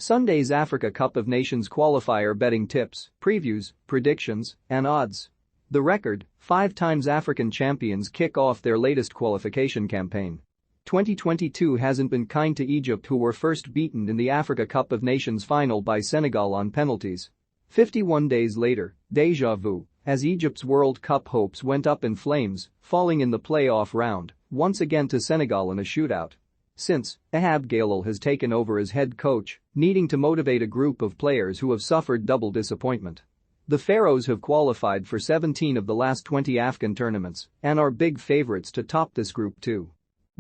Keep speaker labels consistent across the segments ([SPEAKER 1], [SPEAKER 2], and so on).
[SPEAKER 1] Sunday's Africa Cup of Nations qualifier betting tips, previews, predictions, and odds. The record, 5 times African champions kick off their latest qualification campaign. 2022 hasn't been kind to Egypt, who were first beaten in the Africa Cup of Nations final by Senegal on penalties. 51 days later, déjà vu, as Egypt's World Cup hopes went up in flames, falling in the playoff round, once again to Senegal in a shootout. Since, Ahab Galil has taken over as head coach, needing to motivate a group of players who have suffered double disappointment. The Pharaohs have qualified for 17 of the last 20 AFCON tournaments and are big favorites to top this group too.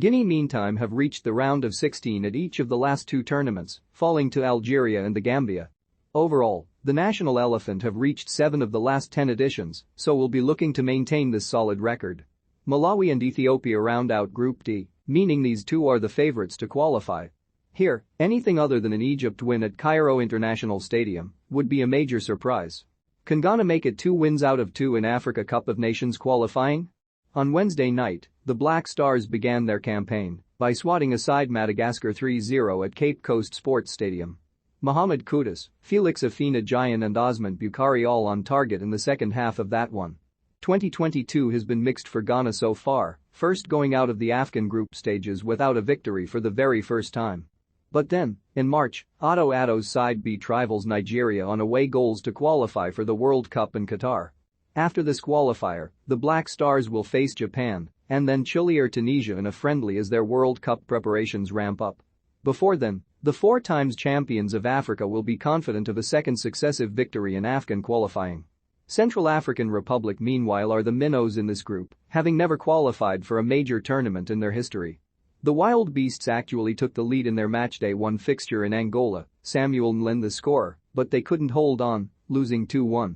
[SPEAKER 1] Guinea meantime have reached the round of 16 at each of the last 2 tournaments, falling to Algeria and the Gambia. Overall, the national elephant have reached 7 of the last 10 editions, so will be looking to maintain this solid record. Malawi and Ethiopia round out Group D, meaning these two are the favorites to qualify. Here, anything other than an Egypt win at Cairo International Stadium would be a major surprise. Can Ghana make it 2 wins out of 2 in Africa Cup of Nations qualifying? On Wednesday night, the Black Stars began their campaign by swatting aside Madagascar 3-0 at Cape Coast Sports Stadium. Mohamed Kudus, Felix Afena-Gyan and Osman Bukhari all on target in the second half of that one. 2022 has been mixed for Ghana so far, first going out of the AFCON group stages without a victory for the very first time. But then, in March, Otto Addo's side beat rivals Nigeria on away goals to qualify for the World Cup in Qatar. After this qualifier, the Black Stars will face Japan and then Chile or Tunisia in a friendly as their World Cup preparations ramp up. Before then, the 4 times champions of Africa will be confident of a second successive victory in AFCON qualifying. Central African Republic meanwhile are the minnows in this group, having never qualified for a major tournament in their history. The Wild Beasts actually took the lead in their matchday 1 fixture in Angola, Samuel Nlin the scorer, but they couldn't hold on, losing 2-1.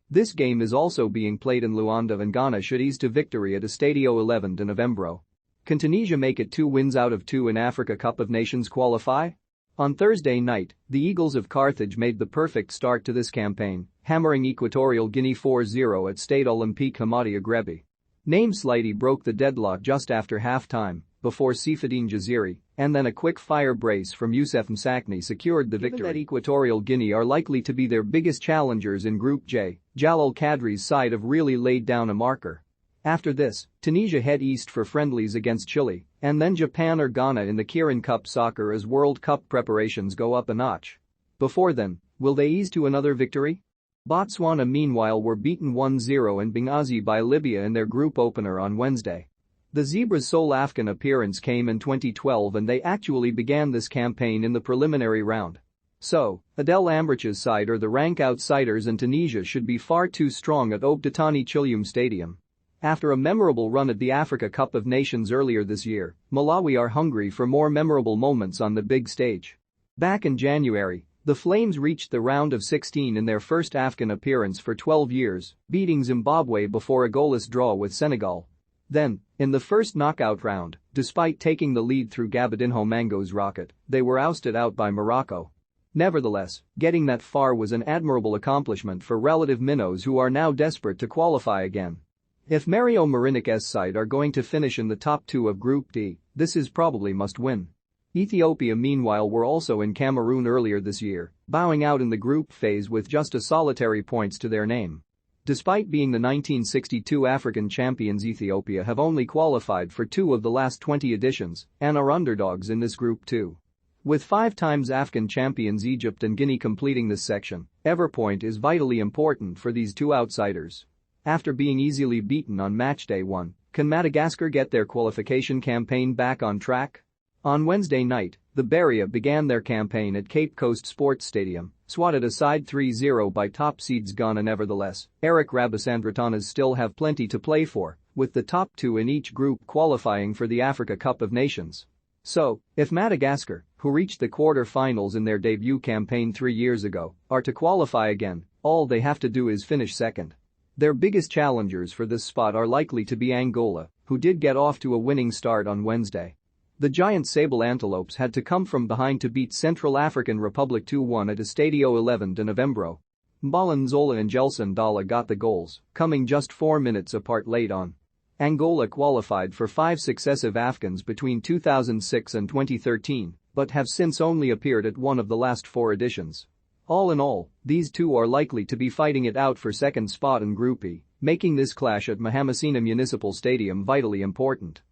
[SPEAKER 1] This game is also being played in Luanda and Ghana should ease to victory at Estadio 11 de Novembro. Can Tunisia make it 2 wins out of 2 in Africa Cup of Nations qualify? On Thursday night, the Eagles of Carthage made the perfect start to this campaign, hammering Equatorial Guinea 4-0 at Stade Olympique Hamadi Agrebi. Naim Slighty broke the deadlock just after half-time, before Sifadine Jaziri, and then a quick-fire brace from Youssef Msakni secured the victory. Given that Equatorial Guinea are likely to be their biggest challengers in Group J, Jalal Kadri's side have really laid down a marker. After this, Tunisia head east for friendlies against Chile, and then Japan or Ghana in the Kirin Cup soccer as World Cup preparations go up a notch. Before then, will they ease to another victory? Botswana meanwhile were beaten 1-0 in Benghazi by Libya in their group opener on Wednesday. The Zebras' sole AFCON appearance came in 2012 and they actually began this campaign in the preliminary round. So, Adel Amrich's side are the rank outsiders and Tunisia should be far too strong at Obdatani Chilium Stadium. After a memorable run at the Africa Cup of Nations earlier this year, Malawi are hungry for more memorable moments on the big stage. Back in January, the Flames reached the round of 16 in their first AFCON appearance for 12 years, beating Zimbabwe before a goalless draw with Senegal. Then, in the first knockout round, despite taking the lead through Gabadinho Mango's rocket, they were ousted out by Morocco. Nevertheless, getting that far was an admirable accomplishment for relative minnows who are now desperate to qualify again. If Mario Marinik's side are going to finish in the top 2 of Group D, this is probably must-win. Ethiopia meanwhile were also in Cameroon earlier this year, bowing out in the group phase with just a solitary points to their name. Despite being the 1962 African champions, Ethiopia have only qualified for 2 of the last 20 editions and are underdogs in this group too. With 5 times AFCON champions Egypt and Guinea completing this section, every point is vitally important for these 2 outsiders. After being easily beaten on matchday 1, can Madagascar get their qualification campaign back on track? On Wednesday night, the Beria began their campaign at Cape Coast Sports Stadium, swatted aside 3-0 by top seeds Ghana. Nevertheless, Eric Rabasandratana's still have plenty to play for, with the top 2 in each group qualifying for the Africa Cup of Nations. So, if Madagascar, who reached the quarter-finals in their debut campaign 3 years ago, are to qualify again, all they have to do is finish second. Their biggest challengers for this spot are likely to be Angola, who did get off to a winning start on Wednesday. The giant Sable Antelopes had to come from behind to beat Central African Republic 2-1 at Estadio 11 de Novembro. Mbala Nzola and Gelson Dala got the goals, coming just 4 minutes apart late on. Angola qualified for 5 successive AFCONs between 2006 and 2013, but have since only appeared at one of the last 4 editions. All in all, these two are likely to be fighting it out for second spot in Group E, making this clash at Mahamasina Municipal Stadium vitally important.